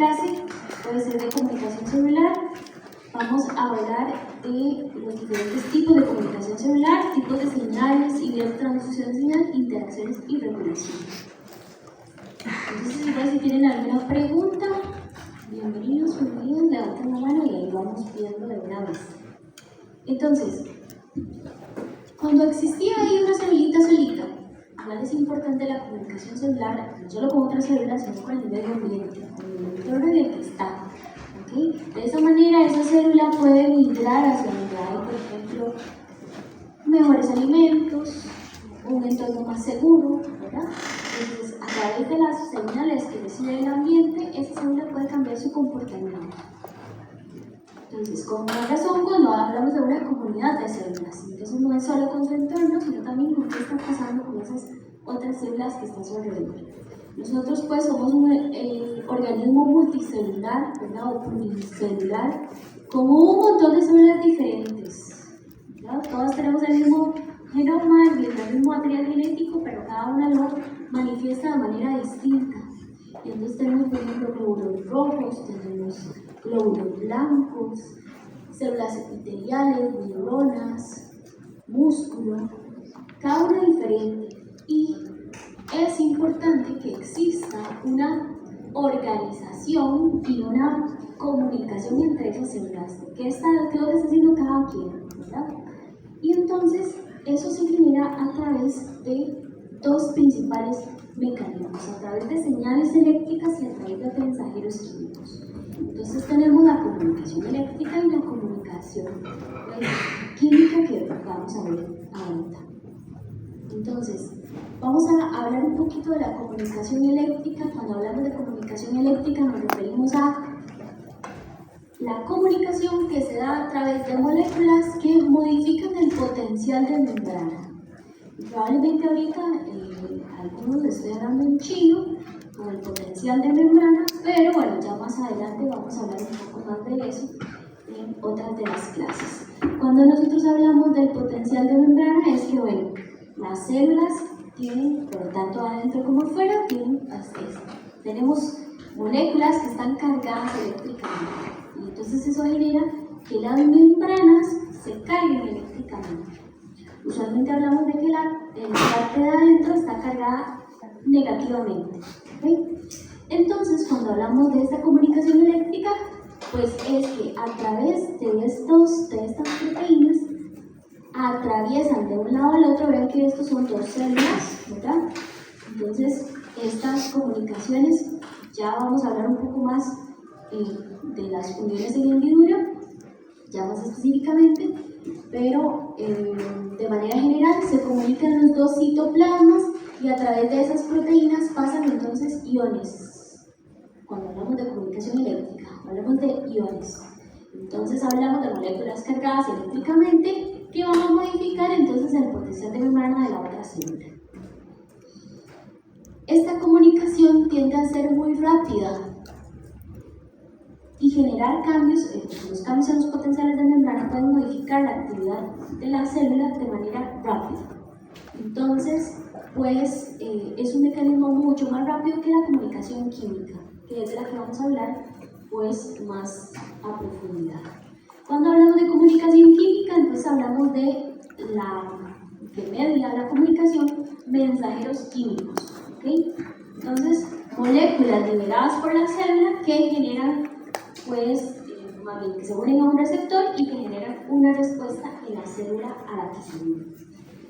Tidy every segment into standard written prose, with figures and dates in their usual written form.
clase puede ser de comunicación celular. Vamos a hablar de los diferentes tipos de comunicación celular, tipos de señales y de transducción de señal, interacciones y regulaciones. Entonces, igual si tienen alguna pregunta, bienvenidos, levanten la mano y ahí vamos viendo de una vez. Entonces, cuando existía ahí una célula solita, igual es importante la comunicación celular, no solo con otras células, sino con el medio ambiente, con el entorno en el que está. ¿Okay? De esa manera, esa célula puede migrar hacia donde hay, por ejemplo, mejores alimentos, un entorno más seguro, ¿verdad? Entonces, a través de las señales que recibe el ambiente, esa célula puede cambiar su comportamiento. Entonces, con más razón, cuando hablamos de una comunidad de células, entonces no es solo con su entorno, sino también con qué está pasando con esas otras células que están a su alrededor. Nosotros, pues, somos un organismo multicelular, ¿verdad? O pluricelular, con un montón de células diferentes, ¿verdad? Todas tenemos el mismo genoma, el mismo material genético, pero cada una lo manifiesta de manera distinta. Y entonces tenemos, por ejemplo, glóbulos rojos, tenemos glóbulos blancos, células epiteliales, neuronas, músculo, cada una diferente. Y es importante que exista una organización y una comunicación entre esas células. ¿Qué es lo que está haciendo cada quien? ¿Verdad? Y entonces eso se genera a través de dos principales mecanismos, a través de señales eléctricas y a través de mensajeros químicos. Entonces tenemos la comunicación eléctrica y la comunicación química que vamos a ver ahorita. Entonces, vamos a hablar un poquito de la comunicación eléctrica. Cuando hablamos de comunicación eléctrica nos referimos a la comunicación que se da a través de moléculas que modifican el potencial de membrana. Probablemente ahorita algunos les estoy hablando en chino con el potencial de membrana, pero bueno, ya más adelante vamos a hablar un poco más de eso en otras de las clases. Cuando nosotros hablamos del potencial de membrana es que, bueno, las células tienen, tanto adentro como afuera, tenemos moléculas que están cargadas eléctricamente. Y entonces eso genera que las membranas se carguen eléctricamente. Usualmente hablamos de que la parte de adentro está cargada negativamente. ¿Okay? Entonces, cuando hablamos de esta comunicación eléctrica, pues es que a través de estas proteínas atraviesan de un lado al otro. Vean que estos son dos células, ¿verdad? Entonces, estas comunicaciones, ya vamos a hablar un poco más de las uniones en hendidura, ya más específicamente, pero de manera general se comunican los dos citoplasmas y a través de esas proteínas pasan entonces iones. Cuando hablamos de comunicación eléctrica, hablamos de iones. Entonces hablamos de moléculas cargadas eléctricamente que van a modificar entonces el potencial de membrana de la otra célula. Esta comunicación tiende a ser muy rápida y generar cambios. Los cambios en los potenciales de membrana pueden modificar la actividad de la célula de manera rápida. Entonces, pues es un mecanismo mucho más rápido que la comunicación química, que es de la que vamos a hablar pues más a profundidad. Cuando hablamos de comunicación química, entonces hablamos de que media la comunicación, mensajeros químicos. ¿Okay? Entonces, moléculas liberadas por la célula que generan, pues, más bien que se unen a un receptor y que generan una respuesta en la célula a la que se unen.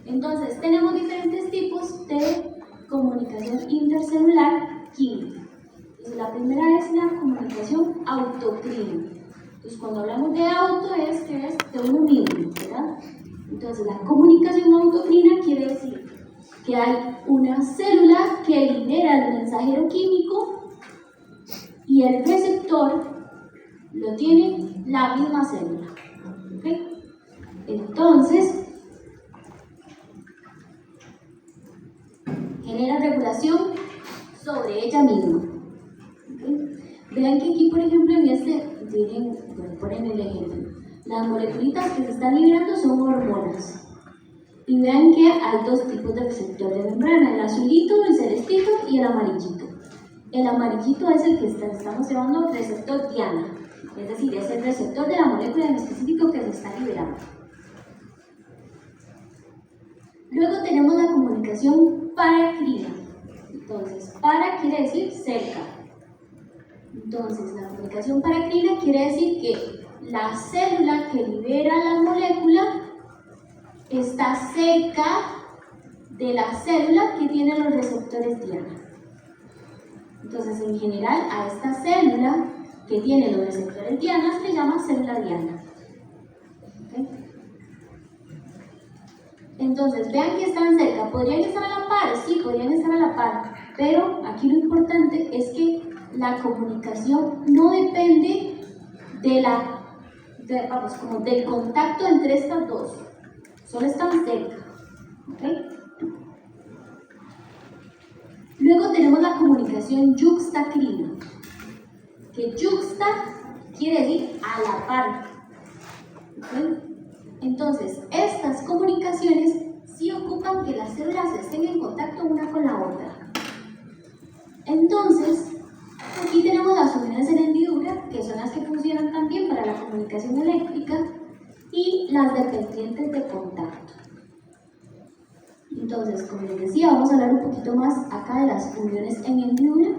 Entonces, tenemos diferentes tipos de comunicación intercelular química. Entonces, la primera es la comunicación autocrina. Entonces, cuando hablamos de auto es que es de uno mismo, ¿verdad? Entonces, la comunicación autocrina quiere decir que hay una célula que libera el mensajero químico y el receptor lo tiene la misma célula. ¿Okay? Entonces, genera regulación sobre ella misma. ¿Okay? Vean que aquí, por ejemplo, en ponen el ejemplo. Las moleculitas que se están liberando son hormonas. Y vean que hay dos tipos de receptor de membrana, el azulito, el celestito y el amarillito. El amarillito es el que estamos llamando receptor diana, es decir, es el receptor de la molécula en específico que se está liberando. Luego tenemos la comunicación paracrina. Entonces, para quiere decir cerca. Entonces, la comunicación paracrina quiere decir que la célula que libera la molécula está cerca de la célula que tiene los receptores diana. Entonces, en general, a esta célula que tiene los receptores diana se le llama célula diana. ¿Okay? Entonces, vean que están cerca. ¿Podrían estar a la par? Sí, podrían estar a la par. Pero aquí lo importante es que la comunicación no depende como del contacto entre estas dos. Solo están cerca. ¿Okay? Luego tenemos la comunicación yuxtacrina, que yuxta quiere decir a la par. ¿Okay? Entonces, estas comunicaciones sí ocupan que las células estén en contacto una con la otra. Entonces, aquí tenemos las uniones en hendidura, que son las que funcionan también para la comunicación eléctrica, y las dependientes de contacto. Entonces, como les decía, vamos a hablar un poquito más acá de las uniones en hendidura.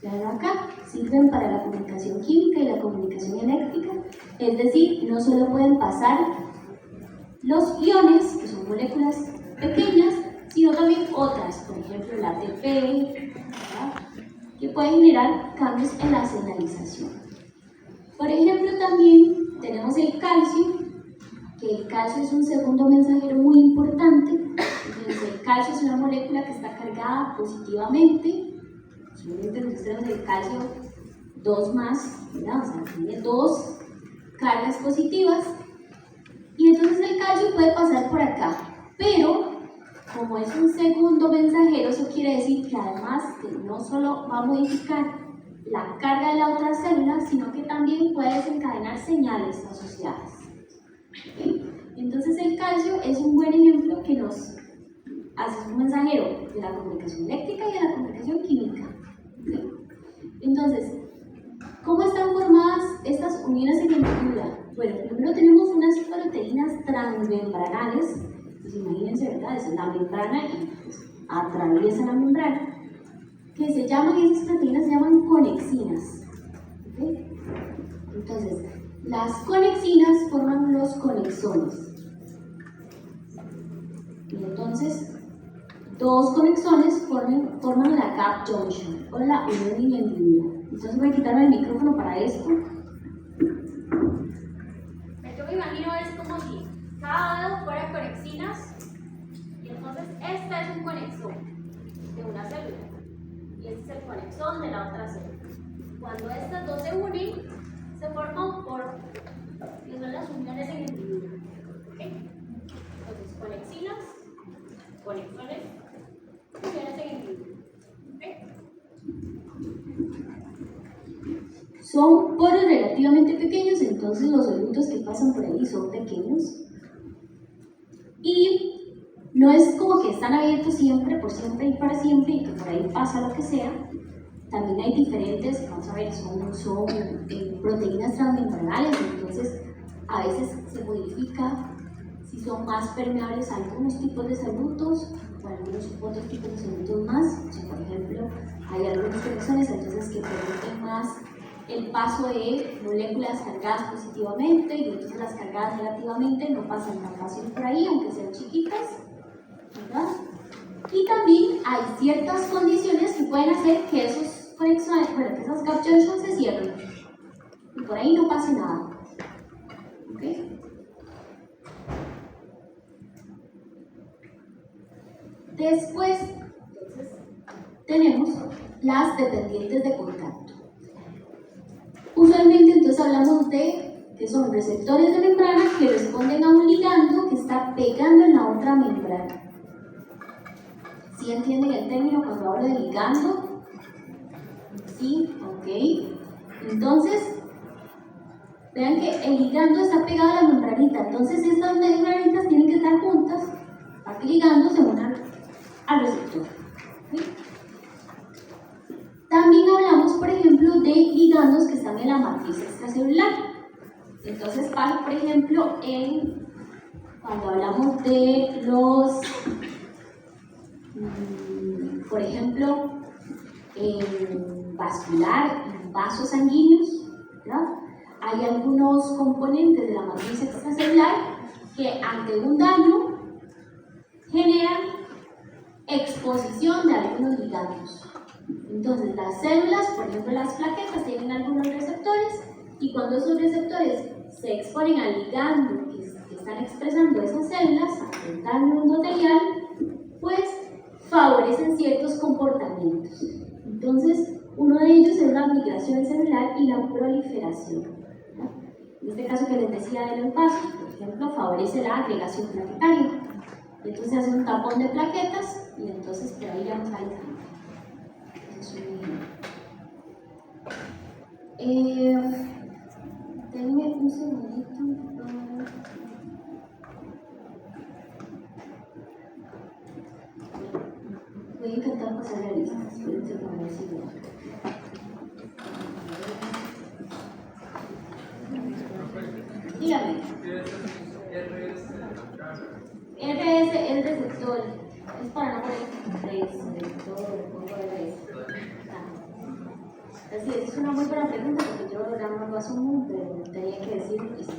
Vean acá, sirven para la comunicación química y la comunicación eléctrica, es decir, no solo pueden pasar los iones, que son moléculas pequeñas, sino también otras, por ejemplo el ATP, ¿verdad?, que pueden generar cambios en la señalización. Por ejemplo, también tenemos el calcio, que el calcio es un segundo mensajero muy importante. Entonces, el calcio es una molécula que está cargada positivamente. Entonces tenemos el calcio 2 más, ¿verdad? O sea, tiene 2 cargas positivas. Y entonces el calcio puede pasar por acá. Pero, como es un segundo mensajero, eso quiere decir que además no solo va a modificar la carga de la otra célula, sino que también puede desencadenar señales asociadas. ¿Okay? Entonces el calcio es un buen ejemplo que nos hace un mensajero de la comunicación eléctrica y de la comunicación química. ¿Okay? Entonces, ¿cómo están formadas estas uniones en hendidura? Bueno, primero tenemos unas proteínas transmembranales. Pues imagínense, ¿verdad? Es la membrana y pues, atraviesa la membrana. Que se llaman, esas proteínas se llaman conexinas. ¿Okay? Entonces, las conexinas forman los conexones. Y entonces, 2 conexones forman la gap junction o la unión en hendidura. Entonces voy a quitarme el micrófono para esto. Yo me imagino esto como si cada lado fuera conexinas. Y entonces esta es un conexón de una célula. Y este es el conexón de la otra célula. Cuando estas dos se unen, se forma un poro, que son las uniones en hendidura. ¿Okay? Entonces, conexinas, conexones, uniones en hendidura. ¿Okay? Son poros relativamente pequeños, entonces los solutos que pasan por ahí son pequeños. Y no es como que están abiertos siempre, por siempre y para siempre, y que por ahí pasa lo que sea. También hay diferentes, vamos a ver, son proteínas transmembranales, entonces a veces se modifica si son más permeables a algunos tipos de solutos o a algunos otros tipos de solutos más. O sea, por ejemplo, hay algunas conexiones entonces que permiten más el paso de moléculas cargadas positivamente y entonces las cargadas negativamente no pasan tan fácil por ahí, aunque sean chiquitas, ¿verdad? Y también hay ciertas condiciones que pueden hacer que esos conexiones, que esas gap junctions se cierren y por ahí no pase nada. ¿Okay? Después, entonces, tenemos las dependientes de contacto. Usualmente entonces hablamos de que son receptores de membrana que responden a un ligando que está pegando en la otra membrana. ¿Sí entienden el término cuando hablo de ligando? Sí, ok. Entonces, vean que el ligando está pegado a la membranita, entonces estas membranitas tienen que estar juntas para que el ligando se una al receptor. ¿Okay? también hablamos, por ejemplo, de ligandos que están en la matriz extracelular. Entonces, pasa, por ejemplo, cuando hablamos de los, por ejemplo, vascular, vasos sanguíneos, ¿verdad? Hay algunos componentes de la matriz extracelular que ante un daño generan exposición de algunos ligandos. Entonces, las células, por ejemplo las plaquetas, tienen algunos receptores y cuando esos receptores se exponen al ligando que están expresando esas células, ante el daño endotelial, pues favorecen ciertos comportamientos. Entonces, uno de ellos es la migración celular y la proliferación. En este caso que les decía de los vasos, por ejemplo, favorece la agregación plaquetaria. Entonces hace un tapón de plaquetas y entonces por ahí ya no sale sangre. Eso es un denme un segundito. Voy a intentar pasar la lista. Espérense para ver si lo... Dígame. RS es receptor. Es para no poner receptor, pongo RS. Así es una muy buena pregunta porque yo no lo asumo, pero tenía que decirlo y sí.